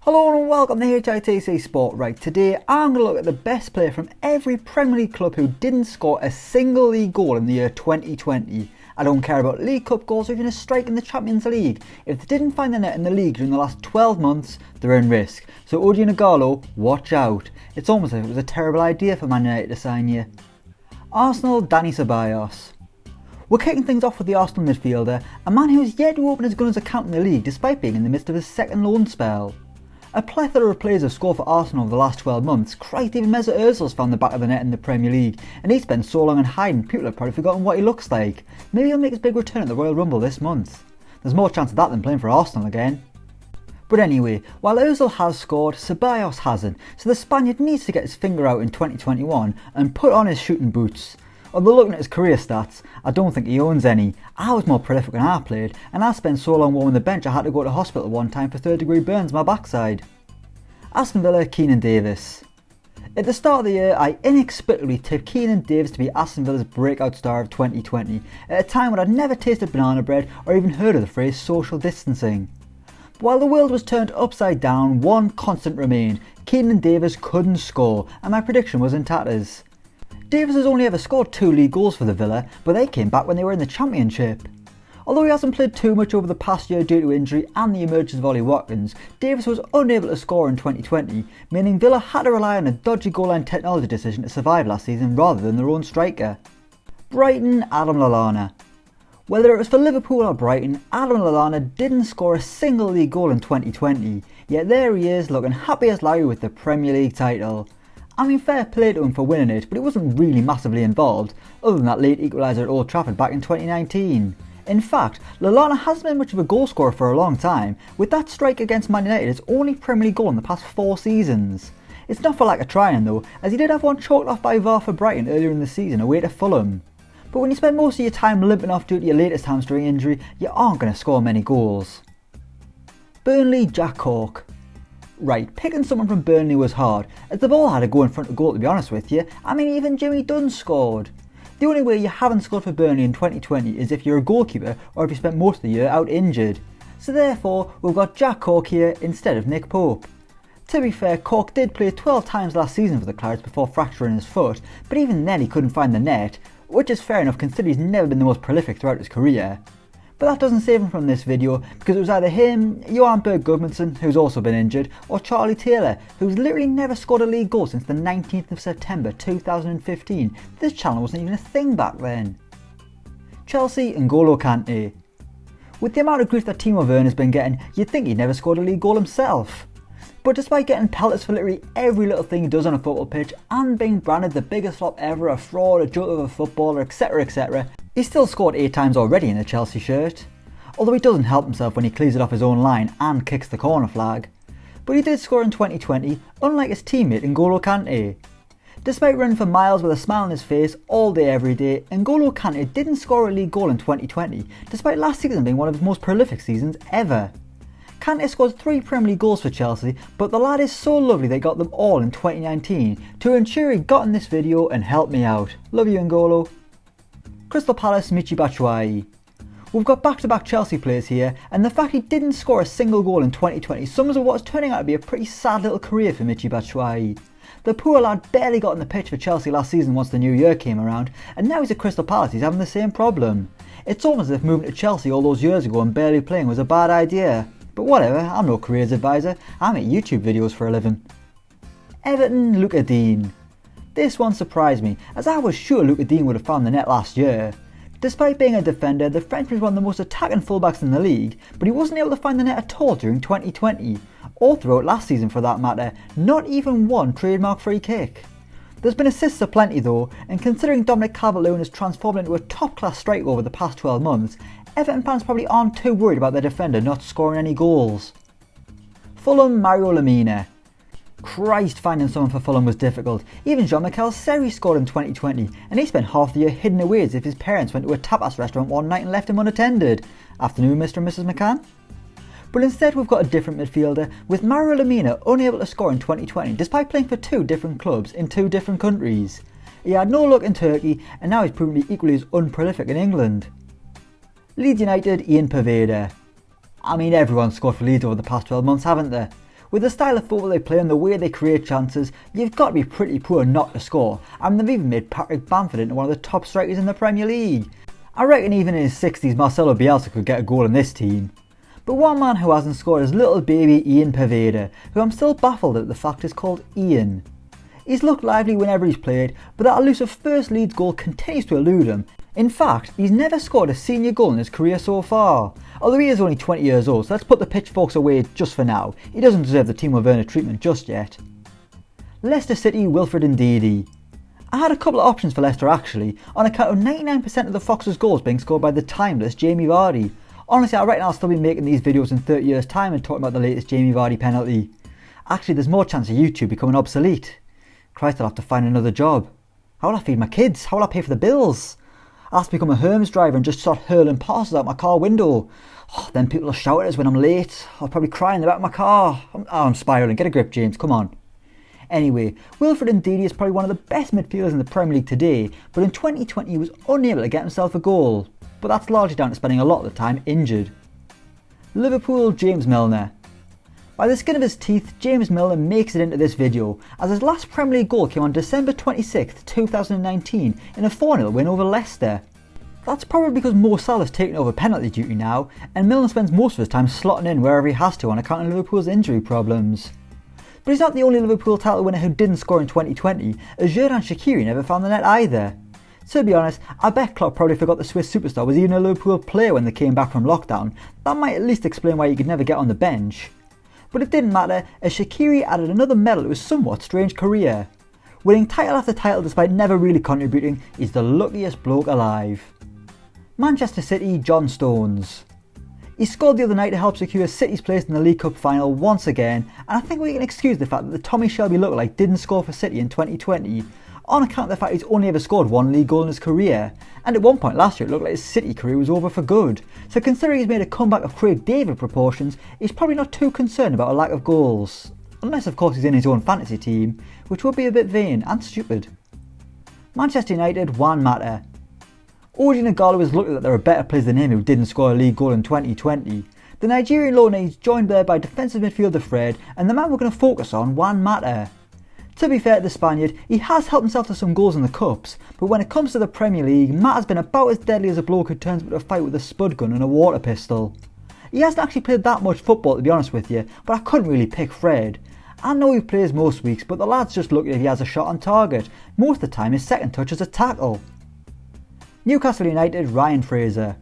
Hello and welcome to HITC Sport. Right, today I'm going to look at the best player from every Premier League club who didn't score a single league goal in the year 2020. I don't care about League Cup goals or even a strike in the Champions League. If they didn't find the net in the league during the last 12 months, they're in risk. So Odion Ighalo, watch out. It's almost like it was a terrible idea for Man United to sign you. Arsenal, DANI CEBALLOS. We're kicking things off with the Arsenal midfielder, a man who has yet to open his Gunners account in the league despite being in the midst of his second loan spell. A plethora of players have scored for Arsenal over the last 12 months. Christ, even Mesut Ozil's found the back of the net in the Premier League, and he's spent so long in hiding people have probably forgotten what he looks like. Maybe he'll make his big return at the Royal Rumble this month. There's more chance of that than playing for Arsenal again. But anyway, while Ozil has scored, Ceballos hasn't, so the Spaniard needs to get his finger out in 2021 and put on his shooting boots. Although looking at his career stats, I don't think he owns any. I was more prolific when I played, and I spent so long warming the bench I had to go to hospital one time for 3rd-degree burns on my backside. Aston Villa, Keinan Davis. At the start of the year, I inexplicably tipped Keinan Davis to be Aston Villa's breakout star of 2020, at a time when I'd never tasted banana bread or even heard of the phrase social distancing. But while the world was turned upside down, one constant remained: Keinan Davis couldn't score, and my prediction was in tatters. Davis has only ever scored 2 league goals for the Villa, but they came back when they were in the Championship. Although he hasn't played too much over the past year due to injury and the emergence of Ollie Watkins, Davis was unable to score in 2020, meaning Villa had to rely on a dodgy goal line technology decision to survive last season rather than their own striker. Brighton, Adam LALLANA. Whether it was for Liverpool or Brighton, Adam LALLANA didn't score a single league goal in 2020, yet there he is looking happy as Larry with the Premier League title. I mean, fair play to him for winning it, but he wasn't really massively involved, other than that late equaliser at Old Trafford back in 2019. In fact, LALLANA hasn't been much of a goal scorer for a long time, with that strike against Man United his only Premier League goal in the past 4 seasons. It's not for lack of trying though, as he did have one chalked off by VAR for Brighton earlier in the season away to Fulham. But when you spend most of your time limping off due to your latest hamstring injury, you aren't going to score many goals. Burnley, Jack CORK. Right, picking someone from Burnley was hard, as they've all had a go in front of goal to be honest with you. I mean, even Jimmy Dunn scored. The only way you haven't scored for Burnley in 2020 is if you're a goalkeeper or if you spent most of the year out injured. So therefore, we've got Jack CORK here instead of Nick Pope. To be fair, CORK did play 12 times last season for the Clouds before fracturing his foot, but even then he couldn't find the net, which is fair enough considering he's never been the most prolific throughout his career. But that doesn't save him from this video, because it was either him, Johan Berg-Gudmundsson, who's also been injured, or Charlie Taylor, who's literally never scored a league goal since the 19th of September 2015. This channel wasn't even a thing back then. Chelsea, N'Golo Kante. With the amount of grief that Timo Werner's been getting, you'd think he'd never scored a league goal himself. But despite getting pelters for literally every little thing he does on a football pitch, and being branded the biggest flop ever, a fraud, a joke of a footballer, etc, etc, he's still scored 8 times already in a Chelsea shirt. Although he doesn't help himself when he clears it off his own line and kicks the corner flag. But he did score in 2020, unlike his teammate N'Golo Kante. Despite running for miles with a smile on his face all day every day, N'Golo Kante didn't score a league goal in 2020, despite last season being one of his most prolific seasons ever. Kante scored 3 Premier League goals for Chelsea, but the lad is so lovely they got them all in 2019 to ensure he got in this video and helped me out. Love you, N'Golo. Crystal Palace, MICHY Batshuayi. We've got back-to-back Chelsea players here, and the fact he didn't score a single goal in 2020 sums up what's turning out to be a pretty sad little career for MICHY Batshuayi. The poor lad barely got in the pitch for Chelsea last season once the new year came around, and now he's at Crystal Palace he's having the same problem. It's almost as if moving to Chelsea all those years ago and barely playing was a bad idea. But whatever, I'm no careers advisor, I make YouTube videos for a living. Everton, Lucas Digne. This one surprised me, as I was sure Lucas Digne would have found the net last year. Despite being a defender, the Frenchman was one of the most attacking fullbacks in the league, but he wasn't able to find the net at all during 2020, or throughout last season for that matter, not even one trademark free kick. There's been assists aplenty though, and considering Dominic Calvert-Lewin has transformed into a top-class striker over the past 12 months, Everton fans probably aren't too worried about their defender not scoring any goals. Fulham, Mario Lemina. Christ, finding someone for Fulham was difficult. Even Jean-Michel Seri scored in 2020, and he spent half the year hidden away as if his parents went to a tapas restaurant one night and left him unattended. Afternoon, Mr. and Mrs. McCann. But instead we've got a different midfielder, with Mario Lemina unable to score in 2020 despite playing for 2 different clubs in 2 different countries. He had no luck in Turkey, and now he's proven to be equally as unprolific in England. Leeds United, Ian POVEDA. I mean, everyone's scored for Leeds over the past 12 months, haven't they? With the style of football they play and the way they create chances, you've got to be pretty poor not to score, and they've even made Patrick Bamford into one of the top strikers in the Premier League. I reckon even in his 60s Marcelo Bielsa could get a goal in this team. But one man who hasn't scored is little baby Ian Poveda, who I'm still baffled at the fact is called Ian. He's looked lively whenever he's played, but that elusive first Leeds goal continues to elude him. In fact, he's never scored a senior goal in his career so far. Although he is only 20 years old, so let's put the pitchforks away just for now. He doesn't deserve the Team of Werner treatment just yet. Leicester City, Wilfred Ndidi. I had a couple of options for Leicester actually, on account of 99% of the Foxes' goals being scored by the timeless Jamie Vardy. Honestly, I reckon I'll still be making these videos in 30 years time and talking about the latest Jamie Vardy penalty. Actually, there's more chance of YouTube becoming obsolete. Christ, I'll have to find another job. How will I feed my kids? How will I pay for the bills? I'll have to become a Hermes driver and just start hurling parcels out my car window. Then people will shout at us when I'm late. I'll probably cry in the back of my car. I'm spiralling. Get a grip, James. Come on. Anyway, Wilfred Ndidi is probably one of the best midfielders in the Premier League today, but in 2020 he was unable to get himself a goal. But that's largely down to spending a lot of the time injured. Liverpool, James Milner. By the skin of his teeth, James Milner makes it into this video, as his last Premier League goal came on December 26, 2019 in a 4-0 win over Leicester. That's probably because MOUSSA has taken over penalty duty now, and Milner spends most of his time slotting in wherever he has to on account of Liverpool's injury problems. But he's not the only Liverpool title winner who didn't score in 2020, as Xherdan Shaqiri never found the net either. To be honest, I bet Klopp probably forgot the Swiss superstar was even a Liverpool player when they came back from lockdown. That might at least explain why he could never get on the bench. But it didn't matter, as Shaqiri added another medal to his somewhat strange career. Winning title after title despite never really contributing, he's the luckiest bloke alive. Manchester City, John Stones. He scored the other night to help secure City's place in the League Cup final once again, and I think we can excuse the fact that the Tommy Shelby lookalike didn't score for City in 2020, on account of the fact he's only ever scored one league goal in his career, and at one point last year it looked like his City career was over for good, so considering he's made a comeback of Craig David proportions, he's probably not too concerned about a lack of goals. Unless of course he's in his own fantasy team, which would be a bit vain and stupid. Manchester United, Juan Mata. Odi Nagalo is lucky that there are better players than him who didn't score a league goal in 2020. The Nigerian loanee is joined there by defensive midfielder Fred, and the man we're going to focus on, Juan Mata. To be fair to the Spaniard, he has helped himself to some goals in the Cups, but when it comes to the Premier League, Matt has been about as deadly as a bloke who turns up to a fight with a spud gun and a water pistol. He hasn't actually played that much football to be honest with you, but I couldn't really pick Fred. I know he plays most weeks, but the lad's just lucky if he has a shot on target. Most of the time his second touch is a tackle. Newcastle United, Ryan Fraser.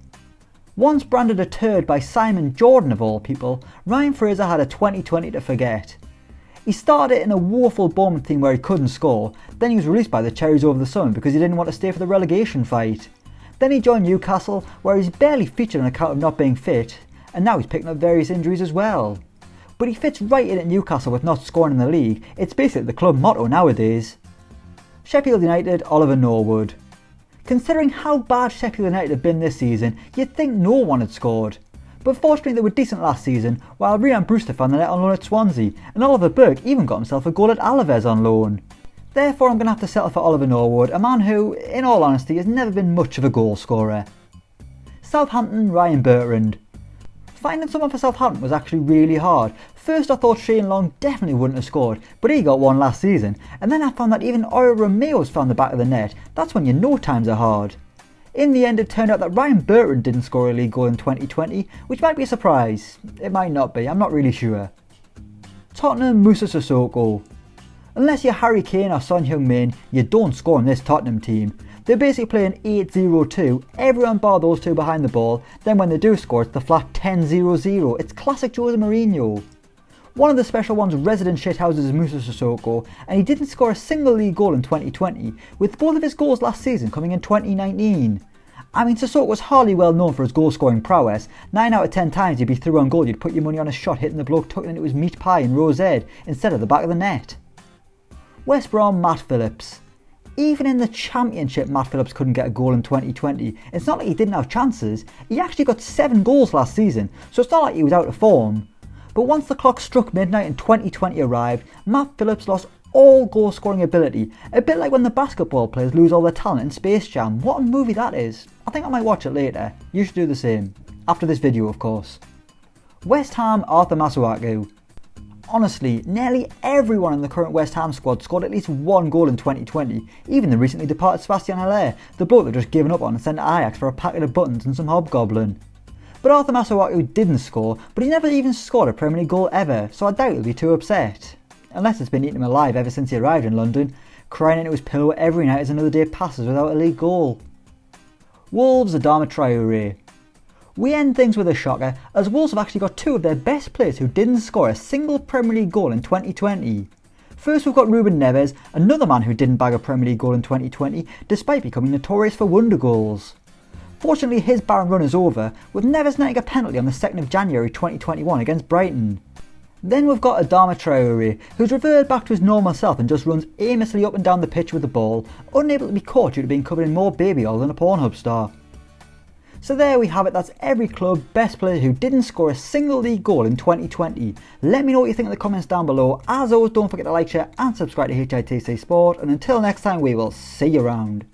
Once branded a turd by Simon Jordan of all people, Ryan Fraser had a 2020 to forget. He started in a woeful Bournemouth team where he couldn't score, then he was released by the Cherries over the summer because he didn't want to stay for the relegation fight. Then he joined Newcastle where he's barely featured on account of not being fit, and now he's picking up various injuries as well. But he fits right in at Newcastle with not scoring in the league. It's basically the club motto nowadays. Sheffield United, Oliver Norwood. Considering how bad Sheffield United have been this season, you'd think no one had scored. But fortunately they were decent last season, while Ryan Brewster found the net on loan at Swansea, and Oliver Burke even got himself a goal at Alaves on loan. Therefore I'm going to have to settle for Oliver Norwood, a man who, in all honesty, has never been much of a goal scorer. Southampton, Ryan Bertrand. Finding someone for Southampton was actually really hard. First I thought Shane Long definitely wouldn't have scored, but he got one last season, and then I found that even Oro Romeo's found the back of the net. That's when you know times are hard. In the end it turned out that Ryan Bertrand didn't score a league goal in 2020, which might be a surprise. It might not be, I'm not really sure. Tottenham, MOUSSA SISSOKO. Unless you're Harry Kane or Son Heung-Min, you don't score in this Tottenham team. They're basically playing 8-0-2, everyone bar those two behind the ball, then when they do score it's the flat 10-0-0, it's classic Jose Mourinho. One of the special one's resident shithouses is MOUSSA SISSOKO, and he didn't score a single league goal in 2020, with both of his goals last season coming in 2019. I mean, Sissoko was hardly well known for his goal scoring prowess. 9 out of 10 times he'd be through on goal, you'd put your money on a shot hitting the bloke tucking into his meat pie in row Z instead of the back of the net. West Brom, Matt Phillips. Even in the Championship Matt Phillips couldn't get a goal in 2020. It's not like he didn't have chances, he actually got 7 goals last season, so it's not like he was out of form. But once the clock struck midnight and 2020 arrived, Matt Phillips lost all goal scoring ability, a bit like when the basketball players lose all their talent in Space Jam. What a movie that is. I think I might watch it later. You should do the same. After this video of course. West Ham, Arthur Masuaku. Honestly, nearly everyone in the current West Ham squad scored at least one goal in 2020, even the recently departed Sebastian Haller, the bloke they've just given up on and sent to Ajax for a packet of buttons and some hobgoblin. But Arthur Masuaku didn't score, but he never even scored a Premier League goal ever, so I doubt he'll be too upset. Unless it's been eating him alive ever since he arrived in London, crying into his pillow every night as another day passes without a league goal. Wolves Adama Traore. We end things with a shocker, as Wolves have actually got two of their best players who didn't score a single Premier League goal in 2020. First we've got Ruben Neves, another man who didn't bag a Premier League goal in 2020, despite becoming notorious for wonder goals. Fortunately his barren run is over, with Neves netting a penalty on the 2nd of January 2021 against Brighton. Then we've got Adama Traore, who's reverted back to his normal self and just runs aimlessly up and down the pitch with the ball, unable to be caught due to being covered in more baby oil than a Pornhub star. So there we have it, that's every club best player who didn't score a single league goal in 2020. Let me know what you think in the comments down below. As always, don't forget to like, share and subscribe to HITC Sport, and until next time we will see you around.